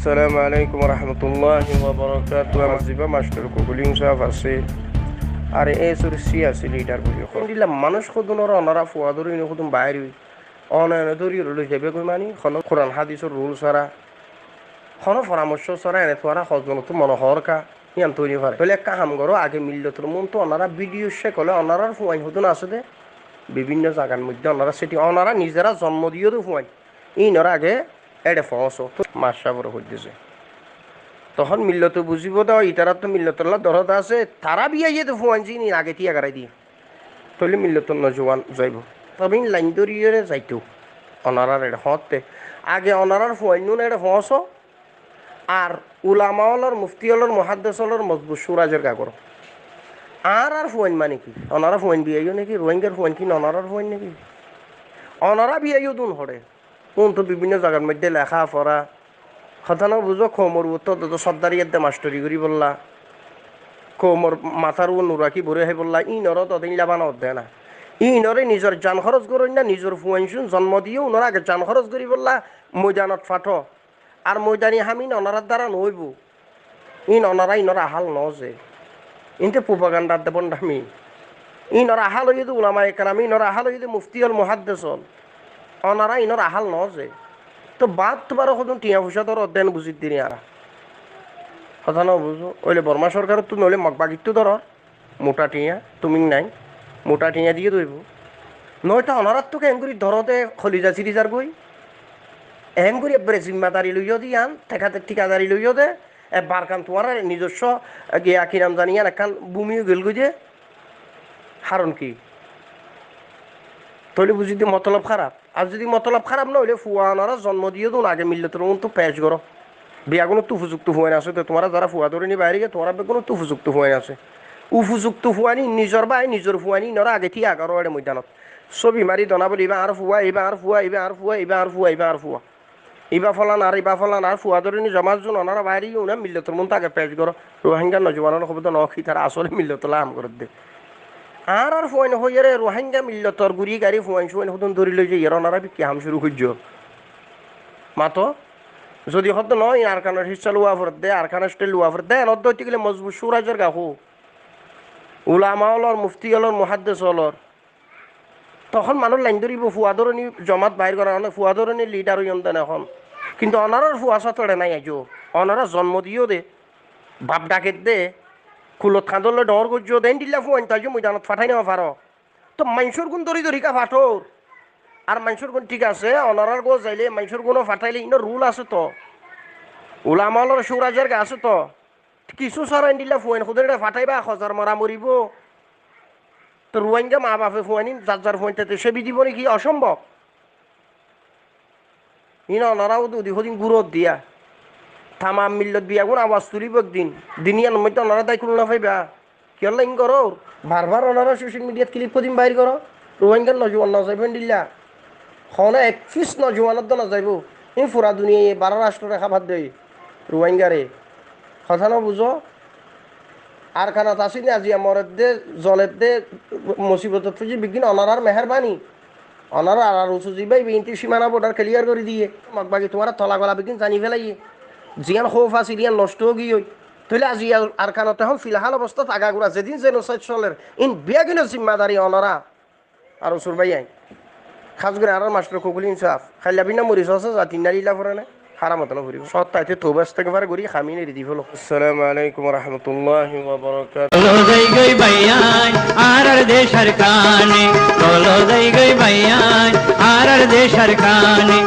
আসসালামু আলাইকুম রহমতুল্লাহি ওয়া বারাকাতুহু মাজিবা মাস্টার কুকুলিং সাফ আছে আর এ সুরসি আছে লিডার বলি দিলাম মানুষ খুদুনর অনারা ফুয়াদরি নে খুদুন বাইরে অনয়ন দরি রুল যাবে কই মানি খন কোরআন হাদিসের রুল সারা খন পরামর্শ সারা এনে তোরা হজন তো মনোহর কা ইয়ান তৈরি করে বলে একটা হাম করো আগে মিল্লতর মন তো অনারা ভিডিও সে কলে অনারার ফুয়াই হতুন আছে দে বিভিন্ন জায়গার মধ্যে অনারা সেটি অনারা নিজেরা জন্ম দিয়েও তো ফুয়াই ইনর আগে এডে ফসো মাসা বড় হইতেছে তখন মিল্লত বুঝিব দাও ইতারা তো মিল্লতল্লা দরদ আছে তারা বিয়ে যেতে ফুয়ানছি নি আগে তিয়া গাড়াই দিয়ে তৈলে মিল্লত নজওয়ান যাইব তবে লাইন দরিয়ে যাইতো অনারার এটা হতে আগে অনারার ফুয়াইনুন এটা ফসো আর উলামাওয়ালার মুফতিওয়ালার মহাদ্দেশালার মজবুত সুরাজের কাগর আর ফুয়াইন মানে কি অনারা ফুয়াইন বিয়াইও নাকি রোহিঙ্গার ফুয়াইন কি অনারার ফুয়াইন নাকি অনারা বিয়াইও দুন হরে কোন তো বিভিন্ন জায়গার মধ্যে লেখা পড়া হতানো বুঝো খোমর উত্তর তো সর্দারিয়ার দে মাস্টরি করি বললা খোমর মাথার ও নুরাকি ভরে হে বললা ই নর তদিন লাভানো দেয় না ই নরে নিজের যান খরচ করেন না নিজের ফুয়াইনছুন জন্ম দিয়েও ওনার আগে যান খরচ করি বললা ময়দানত ফাটো আর ময়দানি হামিন অনারার দ্বারা নইব অনারা ইনর আহাল নজে ইনতে প্রোপাগান্ডার দেবন আমি ইনর আহাল হইতে উলামা একরাম ইনর আহাল হইতে মুফতি হল মুহাদ্দিস হল অনারা ইনর আহাল নজে তো বাদ তোমার কখন টিয়া পয়সা তোর অধ্যয়ন বুঝি দিনি আর কথা না বুঝো ওইলে বর্মা সরকার তো নইলে মগবাগির তো ধর মোটা টিয়া তুমি নাই মোটা টিয়া দিয়ে দইব নয়তো অনারার তো এঙ্গুরি ধরতে খলিজা সিরিজার গই এঙ্গুরি এবারে জিম্মাদারি লইও দিয়ান ঠেকাতে ঠিকাদারি লইও দে এবার কান তোমার নিজস্ব গিয়া কি নাম জানিয়ান একখান ভূমিও গেল যে হারণ কি তৈলে বুঝি দিয়ে মতলব খারাপ আর যদি মতলব খারাপ না হইলে ফুয়ানারা জন্ম দিয়ে তো আগে মিললে তোর মন তো পেশ করো বিয়া কোনো তুফুযুক্ত ফুয়ান আছে তো তোমরা যারা ফুয়া ধরে নি বাইরে গিয়ে তোমরা কোনো তুফুযুক্ত ফুয়ান আছে উফুযুক্ত ফুয়ানি নিজের বাই নিজের ফুয়ানি নরা আগে ঠিক আগারো এর ময়দানত ছবি মারি দনা বলি এবার আর ফুয়া এবার আর ফুয়া এবার আর ফুয়া এবার আর ফুয়া এবার আর ফুয়া ইবা ফলান আর ফুয়া ধরে নি জমার জন্য ওনারা বাইরে গিয়ে ওনা মিললে তোর মন তো আগে পেশ করো রোহিঙ্গার নজওয়ানের খবর তো নখি তারা আসলে মিললে তোলা আম করে দে আর ফুয়াইন হইয়ে রে রোহিঙ্গা মিলল তোর গুড়ি গাড়ি ফুয়াইন ফুয়াইন হতন ধরি লই যে এরনারা বি কাম শুরু করছ মাতো যদি হত নয় আর কানের হিসা লুয়া ফর দে আর কানের স্টেল লুয়া ফর দে নদ্দ হইতে গেলে মজবুত সুরাজের গাহু উলামাওয়ালর মুফতিওয়ালর মুহাদ্দিসওয়ালর তখন মানুষ লাইন ধরিব ফুয়াদরনি জমাত বাইর করা অনেক ফুয়াদরনি লিডার হইন দেন এখন কিন্তু অনারার ফুয়া সাতড়ে নাই আজও অনারা জন্ম দিও দে বাপ ডাকেত দে কুলত খাঁদলে ডর করছ দেন দিল্লা ফুয়াইন তাই ময়দানত ফাটাই নেওয়া পারো তো মাইসুর গুণ ধরি কা ফাটোর আর মাইসুর গুণ ঠিক আছে অনারার গো যাইলে মাইসুর গুণও ফাটাইলে ইনো রুল আছে তো উলামালর সুরাজের গা আছে তো কিছু সরাইন দিল্লা ফুয়াইন খুদরে ফাটাইবা খজার মরা মরিব তো রোহিঙ্গা মা বাপে ফুয়াইনি যার যার ফুয়াইনতে সে বিধিব নাকি অসম্ভব অনারাও দিন গুরুত দিয়া থামাম মিল্লত বিয়া গুণ আওয়াজ তুলিব একদিন দিনিয়ার মধ্যে ওনারা দায় খুলনা পাইবা কিয় লাইন করো বারবার ওনারা সোশ্যাল মিডিয়াত ক্লিপ কদিন বাইর করো রোহিঙ্গার নজওয়ান নজাইবেন দিল্লা হনে এক ফিস নজওয়ানত তো নজাইব ফুরা দুনিয়া বারো রাষ্ট্র রেখা ভাত দেয় রোহিঙ্গারে কথা না বুঝো আর খানাত আসি না আজি মরের দে জলের দে মুসিবত ফুজি বিজ্ঞান অনারার মেহরবানি অনারা আর উঁচু যাইবাই বিনতি সীমানা বর্ডার ক্লিয়ার করে দিয়ে মগবাগি তোমার তলা গলা বিজ্ঞান জানি ফেলাইয়ে জিয়ান খৌফ আছে রিয়ান নষ্ট গিয়ে তাহলে আজি আর কানতে হল ফিলহাল অবস্থা আগাগুড়া যেদিন যে নসাইড চলের ইন বিয়া কিনো জিম্মাদারি অনরা আর ওসুর ভাই আই খাস করে আর মাস্টার কুকুলি ইনসাফ খাইলা বিনা মরিস আছে যা তিন নারী লাফরে না হারামত না ফুরিব সত্তাইতে তোবাস থেকে পারে করি খামি নেই দি ফেলো আসসালামু আলাইকুম রহমতুল্লাহি ওয়া বারাকাতুহু চলো যাই গই ভাইয়াই আর দেশার কানে চলো যাই গই ভাইয়াই আর দেশার কানে